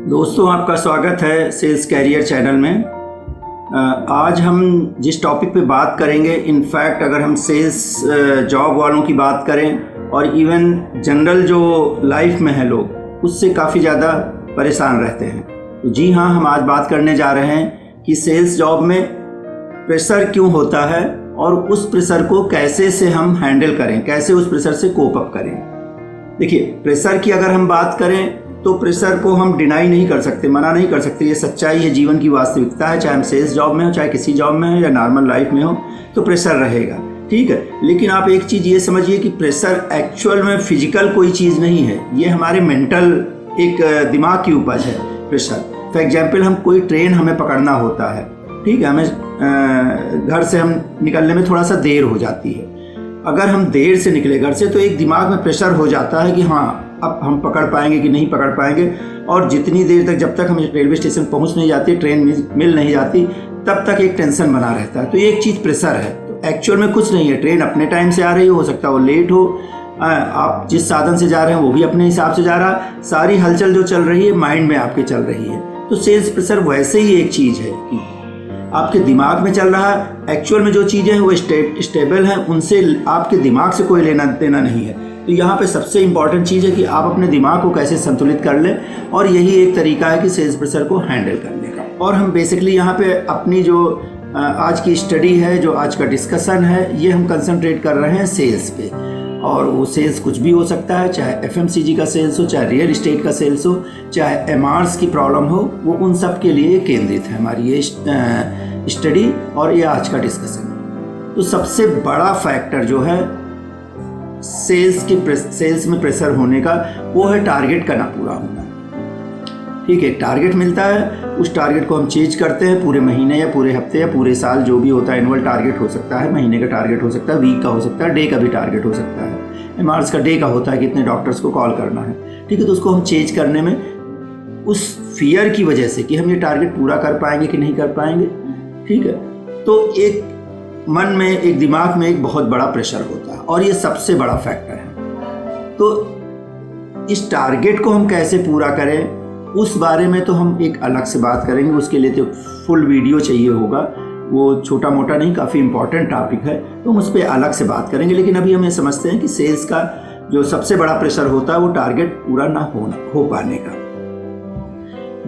दोस्तों, आपका स्वागत है सेल्स कैरियर चैनल में। आज हम जिस टॉपिक पे बात करेंगे, इनफैक्ट अगर हम सेल्स जॉब वालों की बात करें और इवन जनरल जो लाइफ में है लोग, उससे काफ़ी ज़्यादा परेशान रहते हैं। तो जी हाँ, हम आज बात करने जा रहे हैं कि सेल्स जॉब में प्रेशर क्यों होता है और उस प्रेशर को कैसे से हम हैंडल करें, कैसे उस प्रेशर से कोप अप करें। देखिए, प्रेशर की अगर हम बात करें तो प्रेशर को हम डिनाई नहीं कर सकते, मना नहीं कर सकते। ये सच्चाई है, जीवन की वास्तविकता है। चाहे हम सेल्स जॉब में हो, चाहे किसी जॉब में हो या नॉर्मल लाइफ में हो, तो प्रेशर रहेगा, ठीक है। लेकिन आप एक चीज़ ये समझिए कि प्रेशर एक्चुअल में फिजिकल कोई चीज़ नहीं है, ये हमारे मेंटल एक दिमाग की उपज है प्रेशर। फॉर एग्जाम्पल, हम कोई ट्रेन हमें पकड़ना होता है, ठीक है, हमें घर से हम निकलने में थोड़ा सा देर हो जाती है। अगर हम देर से निकले घर से तो एक दिमाग में प्रेशर हो जाता है कि हाँ, अब हम पकड़ पाएंगे कि नहीं पकड़ पाएंगे। और जितनी देर तक, जब तक हम रेलवे स्टेशन पहुंच नहीं जाती, ट्रेन मिल नहीं जाती, तब तक एक टेंशन बना रहता है। तो ये एक चीज़ प्रेशर है। तो एक्चुअल में कुछ नहीं है, ट्रेन अपने टाइम से आ रही हो सकता है वो लेट हो, आप जिस साधन से जा रहे हैं वो भी अपने हिसाब से जा रहा, सारी हलचल जो चल रही है माइंड में आपके चल रही है। तो सेल्स प्रेशर वैसे ही एक चीज़ है कि आपके दिमाग में चल रहा है। एक्चुअल में जो चीज़ें हैं वो स्टेबल हैं, उनसे आपके दिमाग से कोई लेना देना नहीं है। तो यहाँ पे सबसे इम्पॉर्टेंट चीज़ है कि आप अपने दिमाग को कैसे संतुलित कर लें, और यही एक तरीका है कि सेल्स प्रेशर को हैंडल करने का। और हम बेसिकली यहाँ पे अपनी जो आज की स्टडी है, जो आज का डिस्कशन है, ये हम कंसंट्रेट कर रहे हैं सेल्स पे। और वो सेल्स कुछ भी हो सकता है, चाहे एफएमसीजी का सेल्स हो, चाहे रियल इस्टेट का सेल्स हो, चाहे एमआरस की प्रॉब्लम हो, वो उन सब के लिए केंद्रित है हमारी ये स्टडी और ये आज का डिस्कशन। तो सबसे बड़ा फैक्टर जो है सेल्स में प्रेशर होने का, वो है टारगेट का ना पूरा होना। ठीक है, टारगेट मिलता है, उस टारगेट को हम चेंज करते हैं पूरे महीने या पूरे हफ्ते या पूरे साल, जो भी होता है। एनुअल टारगेट हो सकता है, महीने का टारगेट हो सकता है, वीक का हो सकता है, डे का भी टारगेट हो सकता है। एमआरएस का डे का होता है कि इतने डॉक्टर्स को कॉल करना है, ठीक है। तो उसको हम चेंज करने में उस फियर की वजह से कि हम ये टारगेट पूरा कर पाएंगे कि नहीं कर पाएंगे, ठीक है, तो एक मन में, एक दिमाग में एक बहुत बड़ा प्रेशर होता है, और ये सबसे बड़ा फैक्टर है। तो इस टारगेट को हम कैसे पूरा करें, उस बारे में तो हम एक अलग से बात करेंगे। उसके लिए तो फुल वीडियो चाहिए होगा, वो छोटा मोटा नहीं, काफ़ी इंपॉर्टेंट टॉपिक है, तो हम उस पर अलग से बात करेंगे। लेकिन अभी हम ये समझते हैं कि सेल्स का जो सबसे बड़ा प्रेशर होता है वो टारगेट पूरा ना हो पाने का।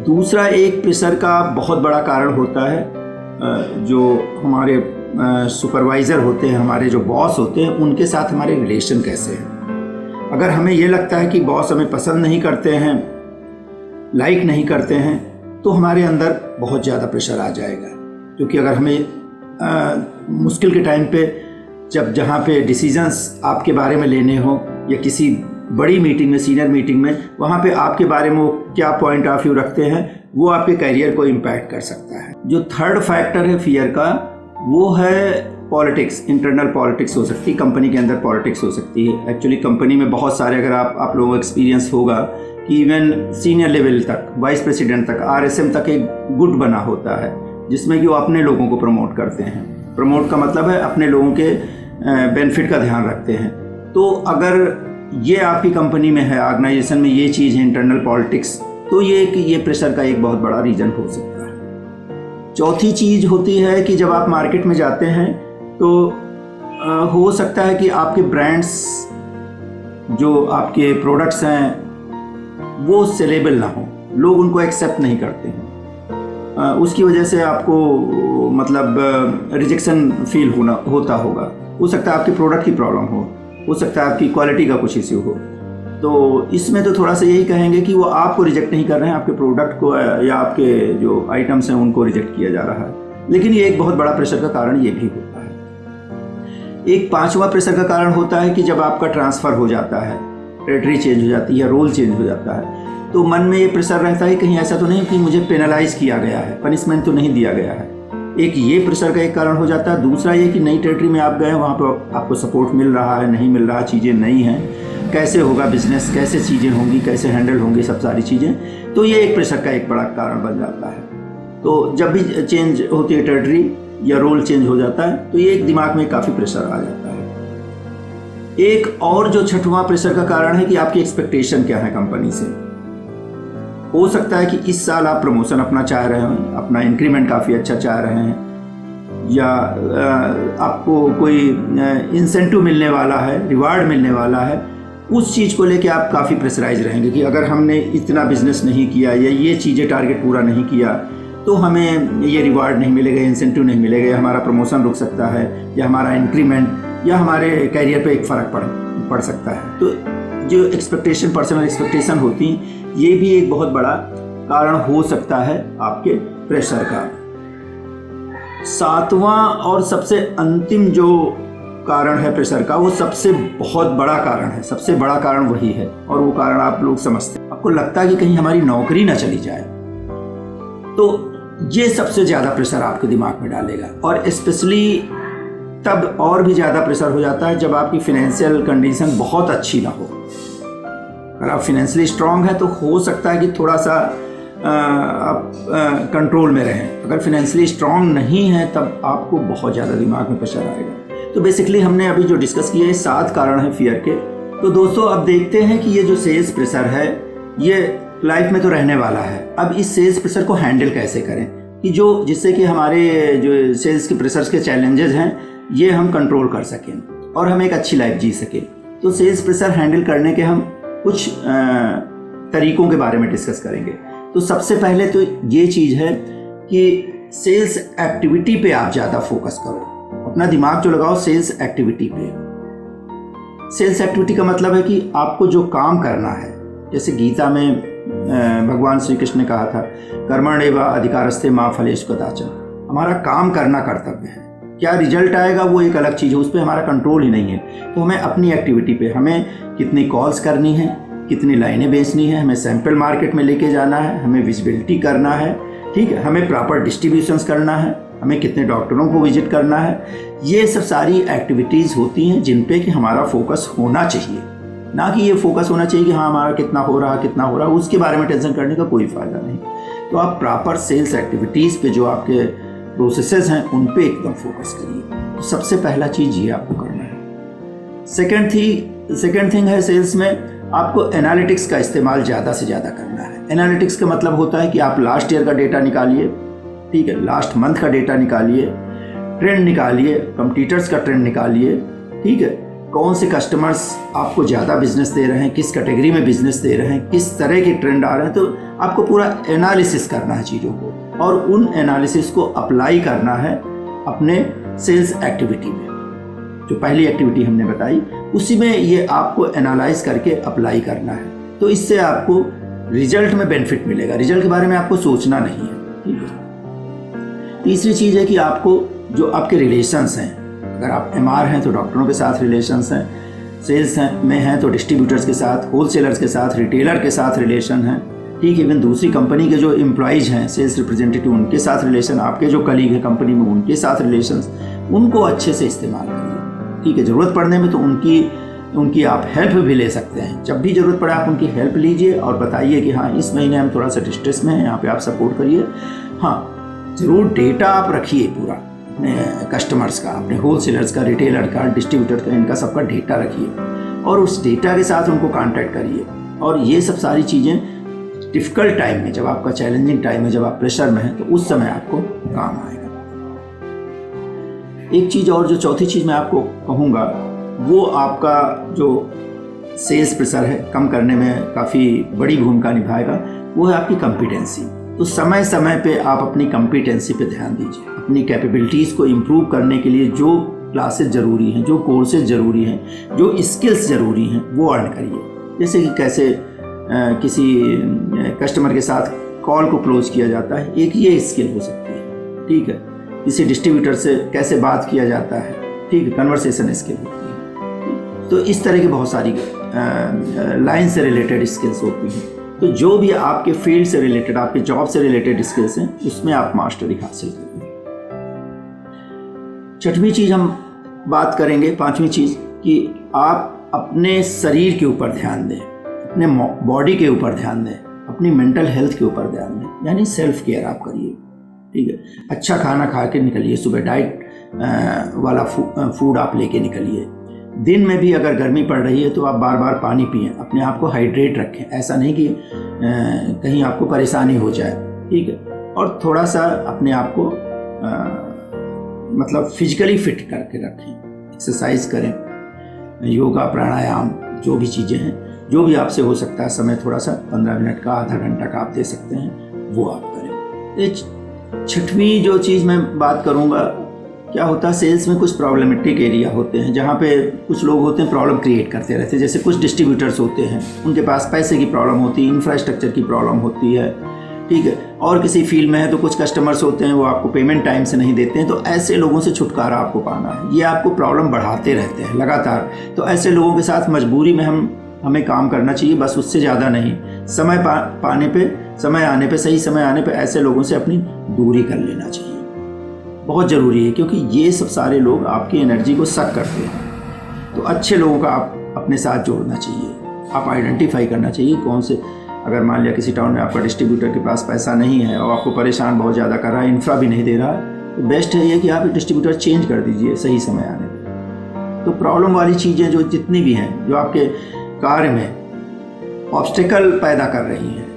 दूसरा एक प्रेशर का बहुत बड़ा कारण होता है, जो हमारे सुपरवाइज़र होते हैं, हमारे जो बॉस होते हैं, उनके साथ हमारे रिलेशन कैसे हैं। अगर हमें ये लगता है कि बॉस हमें पसंद नहीं करते हैं, लाइक नहीं करते हैं, तो हमारे अंदर बहुत ज़्यादा प्रेशर आ जाएगा। क्योंकि अगर हमें मुश्किल के टाइम पे, जहाँ पे डिसीजंस आपके बारे में लेने हो, या किसी बड़ी मीटिंग में, सीनियर मीटिंग में, वहाँ पे आपके बारे में वो क्या पॉइंट ऑफ व्यू रखते हैं, वो आपके करियर को इम्पैक्ट कर सकता है। जो थर्ड फैक्टर है फियर का, वो है पॉलिटिक्स। इंटरनल पॉलिटिक्स हो सकती है, कंपनी के अंदर पॉलिटिक्स हो सकती है। एक्चुअली कंपनी में बहुत सारे, अगर आप लोगों को एक्सपीरियंस होगा कि इवन सीनियर लेवल तक, वाइस प्रेसिडेंट तक, आरएसएम तक एक गुट बना होता है, जिसमें कि वो अपने लोगों को प्रमोट करते हैं। प्रमोट का मतलब है अपने लोगों के बेनिफिट का ध्यान रखते हैं। तो अगर ये आपकी कंपनी में है, ऑर्गेनाइजेशन में ये चीज़ है, इंटरनल पॉलिटिक्स, तो ये प्रेशर का एक बहुत बड़ा रीज़न हो सकता है। चौथी चीज़ होती है कि जब आप मार्केट में जाते हैं तो हो सकता है कि आपके ब्रांड्स, जो आपके प्रोडक्ट्स हैं, वो सेलेबल ना हो, लोग उनको एक्सेप्ट नहीं करते हैं। उसकी वजह से आपको मतलब रिजेक्शन फील होता होगा। हो सकता है आपके प्रोडक्ट की प्रॉब्लम हो सकता है आपकी क्वालिटी का कुछ इश्यू हो। तो इसमें तो थोड़ा सा यही कहेंगे कि वो आपको रिजेक्ट नहीं कर रहे हैं, आपके प्रोडक्ट को या आपके जो आइटम्स हैं उनको रिजेक्ट किया जा रहा है। लेकिन ये एक बहुत बड़ा प्रेशर का कारण ये भी होता है। एक पांचवा प्रेशर का कारण होता है कि जब आपका ट्रांसफ़र हो जाता है, टेरिटरी चेंज हो जाती है या रोल चेंज हो जाता है, तो मन में ये प्रेशर रहता है कहीं ऐसा तो नहीं कि मुझे पेनलाइज किया गया है, पनिशमेंट तो नहीं दिया गया है। एक ये प्रेशर का एक कारण हो जाता है। दूसरा ये कि नई टेरिटरी में आप गए, वहाँ पर आपको सपोर्ट मिल रहा है, नहीं मिल रहा, चीज़ें नई हैं, कैसे होगा बिजनेस, कैसे चीज़ें होंगी, कैसे हैंडल होंगी सब सारी चीज़ें। तो ये एक प्रेशर का एक बड़ा कारण बन जाता है। तो जब भी चेंज होती है टेरिटरी या रोल चेंज हो जाता है, तो ये एक दिमाग में काफ़ी प्रेशर आ जाता है। एक और जो छठवां प्रेशर का कारण है कि आपकी एक्सपेक्टेशन क्या है कंपनी से। हो सकता है कि इस साल आप प्रमोशन अपना चाह रहे हो, अपना इंक्रीमेंट काफ़ी अच्छा चाह रहे हैं, या आपको कोई इंसेंटिव मिलने वाला है, रिवार्ड मिलने वाला है, उस चीज़ को लेके आप काफ़ी प्रेशराइज रहेंगे कि अगर हमने इतना बिजनेस नहीं किया या ये चीज़ें टारगेट पूरा नहीं किया तो हमें ये रिवार्ड नहीं मिलेगा, इंसेंटिव नहीं मिलेगा, हमारा प्रमोशन रुक सकता है, या हमारा इंक्रीमेंट या हमारे कैरियर पे एक फ़र्क पड़ सकता है। तो जो एक्सपेक्टेशन, पर्सनल एक्सपेक्टेशन होती हैं, ये भी एक बहुत बड़ा कारण हो सकता है आपके प्रेशर का। सातवां और सबसे अंतिम जो कारण है प्रेशर का, वो सबसे बहुत बड़ा कारण है, सबसे बड़ा कारण वही है, और वो कारण आप लोग समझते हैं। आपको लगता है कि कहीं हमारी नौकरी ना चली जाए, तो ये सबसे ज़्यादा प्रेशर आपके दिमाग में डालेगा, और स्पेशली तब और भी ज़्यादा प्रेशर हो जाता है जब आपकी फिनेंशियल कंडीशन बहुत अच्छी ना हो। अगर आप फिनेंशियली स्ट्रांग है तो हो सकता है कि थोड़ा सा आप कंट्रोल में रहें। अगर फिनेंशियली स्ट्रांग नहीं है तब आपको बहुत ज़्यादा दिमाग में प्रेशर आएगा। तो बेसिकली हमने अभी जो डिस्कस किए हैं 7 कारण हैं फियर के। तो दोस्तों अब देखते हैं कि ये जो सेल्स प्रेशर है ये लाइफ में तो रहने वाला है। अब इस सेल्स प्रेशर को हैंडल कैसे करें कि जिससे कि हमारे जो सेल्स के प्रेशर्स के चैलेंजेस हैं ये हम कंट्रोल कर सकें और हम एक अच्छी लाइफ जी सकें। तो सेल्स प्रेशर हैंडल करने के हम कुछ तरीकों के बारे में डिस्कस करेंगे। तो सबसे पहले तो ये चीज़ है कि सेल्स एक्टिविटी पे आप ज़्यादा फोकस करो, अपना दिमाग जो लगाओ सेल्स एक्टिविटी पे। सेल्स एक्टिविटी का मतलब है कि आपको जो काम करना है, जैसे गीता में भगवान श्री कृष्ण ने कहा था कर्मण्येव अधिकारस्ते मा फलेषु कदाचन। हमारा काम करना कर्तव्य है, क्या रिजल्ट आएगा वो एक अलग चीज़ है, उस पर हमारा कंट्रोल ही नहीं है। तो हमें अपनी एक्टिविटी पे, हमें कितनी कॉल्स करनी है, कितनी लाइनें बेचनी है, हमें सैंपल मार्केट में लेके जाना है, हमें विजिबिलिटी करना है, ठीक है, हमें प्रॉपर डिस्ट्रीब्यूशंस करना है, हमें कितने डॉक्टरों को विजिट करना है। ये सब सारी एक्टिविटीज़ होती हैं जिन पे कि हमारा फोकस होना चाहिए, ना कि ये फोकस होना चाहिए कि हाँ हमारा कितना हो रहा, उसके बारे में टेंशन करने का कोई फ़ायदा नहीं। तो आप प्रॉपर सेल्स एक्टिविटीज़ पे, जो आपके प्रोसेसेस हैं उन पे एकदम फोकस करिए। तो सबसे पहला चीज़ ये आपको करना है। सेकेंड थिंग है सेल्स में आपको एनालिटिक्स का इस्तेमाल ज़्यादा से ज़्यादा करना है। एनालिटिक्स का मतलब होता है कि आप लास्ट ईयर का डेटा निकालिए, ठीक है, लास्ट मंथ का डेटा निकालिए, ट्रेंड निकालिए, कॉम्पिटिटर्स का ट्रेंड निकालिए, ठीक है, कौन से कस्टमर्स आपको ज़्यादा बिजनेस दे रहे हैं, किस कैटेगरी में बिजनेस दे रहे हैं, किस तरह के ट्रेंड आ रहे हैं। तो आपको पूरा एनालिसिस करना है चीज़ों को, और उन एनालिसिस को अप्लाई करना है अपने सेल्स एक्टिविटी में। जो पहली एक्टिविटी हमने बताई उसी में ये आपको एनालाइज करके अप्लाई करना है। तो इससे आपको रिजल्ट में बेनिफिट मिलेगा, रिजल्ट के बारे में आपको सोचना नहीं है, ठीक है। तीसरी चीज़ है कि आपको जो आपके रिलेशंस हैं, अगर आप MR हैं तो डॉक्टरों के साथ रिलेशंस हैं, सेल्स में हैं तो डिस्ट्रीब्यूटर्स के साथ, होलसेलर्स के साथ, रिटेलर के साथ रिलेशन है, ठीक है। इवन दूसरी कंपनी के जो एम्प्लॉइज़ हैं, सेल्स रिप्रेजेंटेटिव, उनके साथ रिलेशन, आपके जो कलीग हैं कंपनी में उनके साथ रिलेशंस, उनको अच्छे से इस्तेमाल करिए, ठीक है। ज़रूरत पड़ने में तो उनकी आप हेल्प भी ले सकते हैं। जब भी ज़रूरत पड़े आप उनकी हेल्प लीजिए और बताइए कि हाँ इस महीने हम थोड़ा सा डिस्ट्रेस में हैं, यहाँ पे आप सपोर्ट करिए। हाँ, ज़रूर डेटा आप रखिए पूरा अपने कस्टमर्स का, अपने होलसेलर्स का, रिटेलर का, डिस्ट्रीब्यूटर का, इनका सबका डेटा रखिए और उस डेटा के साथ उनको कांटेक्ट करिए। और ये सब सारी चीज़ें डिफ़िकल्ट टाइम में, जब आपका चैलेंजिंग टाइम है, जब आप प्रेशर में हैं, तो उस समय आपको काम आएगा। एक चीज़ और, जो चौथी चीज़ मैं आपको कहूँगा, वो आपका जो सेल्स प्रेशर है कम करने में काफ़ी बड़ी भूमिका निभाएगा, वो है आपकी कॉम्पिटेंसी। तो समय समय पे आप अपनी कॉम्पिटेंसी पे ध्यान दीजिए। अपनी कैपेबिलिटीज़ को इम्प्रूव करने के लिए जो क्लासेस ज़रूरी हैं, जो कोर्सेज ज़रूरी हैं, जो स्किल्स ज़रूरी हैं, वो अर्न करिए। जैसे कि कैसे किसी कस्टमर के साथ कॉल को क्लोज किया जाता है, एक ये स्किल हो सकती है, ठीक है। किसी डिस्ट्रीब्यूटर से कैसे बात किया जाता है, ठीक है, कन्वर्सेशन स्किल होती है। तो इस तरह की बहुत सारी लाइन से रिलेटेड स्किल्स होती हैं। तो जो भी आपके फील्ड से रिलेटेड, आपके जॉब से रिलेटेड स्किल्स हैं, उसमें आप मास्टरी हासिल करिए। छठवीं चीज़ हम बात करेंगे, पांचवी चीज़, कि आप अपने शरीर के ऊपर ध्यान दें, अपने बॉडी के ऊपर ध्यान दें, अपनी मेंटल हेल्थ के ऊपर ध्यान दें, यानी सेल्फ केयर आप करिए, ठीक है। अच्छा खाना खा के निकलिए, सुबह डाइट वाला फूड आप लेके निकलिए, दिन में भी अगर गर्मी पड़ रही है तो आप बार बार पानी पिएं, अपने आप को हाइड्रेट रखें, ऐसा नहीं कि कहीं आपको परेशानी हो जाए, ठीक है। और थोड़ा सा अपने आप को मतलब फिजिकली फिट करके रखें, एक्सरसाइज करें, योगा प्राणायाम जो भी चीज़ें हैं, जो भी आपसे हो सकता है समय थोड़ा सा 15 मिनट का, आधा घंटा का आप दे सकते हैं, वो आप करें। ये छठवीं जो चीज़ मैं बात करूँगा, क्या होता है सेल्स में कुछ प्रॉब्लमेटिक एरिया होते हैं जहाँ पे कुछ लोग होते हैं प्रॉब्लम क्रिएट करते रहते हैं। जैसे कुछ डिस्ट्रीब्यूटर्स होते हैं, उनके पास पैसे की प्रॉब्लम होती है, इंफ्रास्ट्रक्चर की प्रॉब्लम होती है, ठीक है। और किसी फील्ड में है तो कुछ कस्टमर्स होते हैं वो आपको पेमेंट टाइम से नहीं देते हैं, तो ऐसे लोगों से छुटकारा आपको पाना है। ये आपको प्रॉब्लम बढ़ाते रहते हैं लगातार, तो ऐसे लोगों के साथ मजबूरी में हमें काम करना चाहिए, बस उससे ज़्यादा नहीं। समय आने पे सही समय आने पे ऐसे लोगों से अपनी दूरी कर लेना चाहिए, बहुत ज़रूरी है, क्योंकि ये सब सारे लोग आपकी एनर्जी को सक करते हैं। तो अच्छे लोगों का आप अपने साथ जोड़ना चाहिए, आप आइडेंटिफाई करना चाहिए कौन से, अगर मान लिया किसी टाउन में आपका डिस्ट्रीब्यूटर के पास पैसा नहीं है और आपको परेशान बहुत ज़्यादा कर रहा है, इंफ्रा भी नहीं दे रहा है, तो बेस्ट है ये कि आप डिस्ट्रीब्यूटर चेंज कर दीजिए सही समय आने पर। तो प्रॉब्लम वाली चीज़ें जो जितनी भी हैं, जो आपके कार्य में ऑब्स्टेकल पैदा कर रही हैं,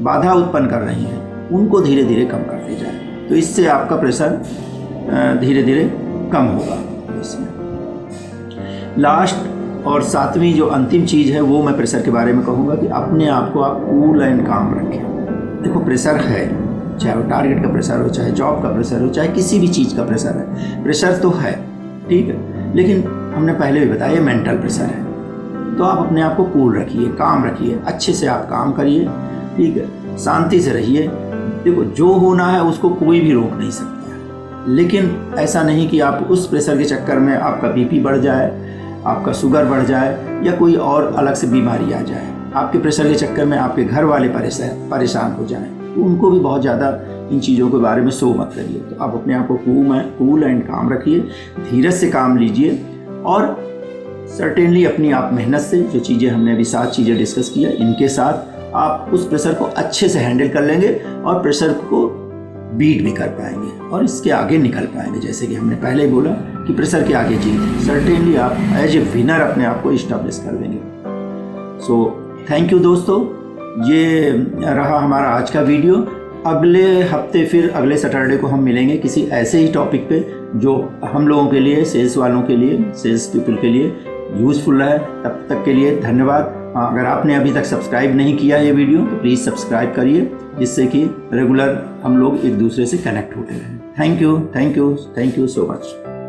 बाधा उत्पन्न कर रही हैं, उनको धीरे धीरे कम करते जाए, तो इससे आपका प्रेशर धीरे धीरे कम होगा। इसमें लास्ट और सातवीं जो अंतिम चीज़ है वो मैं प्रेशर के बारे में कहूँगा कि अपने आप को आप कूल एंड काम रखें। देखो प्रेशर है, चाहे वो टारगेट का प्रेशर हो, चाहे जॉब का प्रेशर हो, चाहे किसी भी चीज़ का प्रेशर है, प्रेशर तो है, ठीक है। लेकिन हमने पहले भी बताया मेंटल प्रेशर है, तो आप अपने आप को कूल रखिए, काम रखिए, अच्छे से आप काम करिए, ठीक है, शांति से रहिए। देखो जो होना है उसको कोई भी रोक नहीं सकता है, लेकिन ऐसा नहीं कि आप उस प्रेशर के चक्कर में आपका बीपी बढ़ जाए, आपका शुगर बढ़ जाए या कोई और अलग से बीमारी आ जाए, आपके प्रेशर के चक्कर में आपके घर वाले परेशान हो जाएं, तो उनको भी बहुत ज़्यादा इन चीज़ों के बारे में सो मत करिए। तो आप अपने आप को कूल एंड काम रखिए, धीरज से काम लीजिए, और सर्टेनली अपनी आप मेहनत से जो चीज़ें हमने अभी 7 चीज़ें डिस्कस किया, इनके साथ आप उस प्रेशर को अच्छे से हैंडल कर लेंगे और प्रेशर को बीट भी कर पाएंगे और इसके आगे निकल पाएंगे। जैसे कि हमने पहले बोला कि प्रेशर के आगे जीत है, सर्टेनली आप एज ए विनर अपने आप को इस्टेब्लिश कर देंगे। सो थैंक यू दोस्तों, ये रहा हमारा आज का वीडियो। अगले हफ्ते फिर अगले सैटरडे को हम मिलेंगे किसी ऐसे ही टॉपिक पे जो हम लोगों के लिए, सेल्स वालों के लिए, सेल्स पीपल के लिए यूज़फुल रहे। तब तक के लिए धन्यवाद। अगर आपने अभी तक सब्सक्राइब नहीं किया ये वीडियो तो प्लीज़ सब्सक्राइब करिए, जिससे कि रेगुलर हम लोग एक दूसरे से कनेक्ट होते रहें। Thank you so much.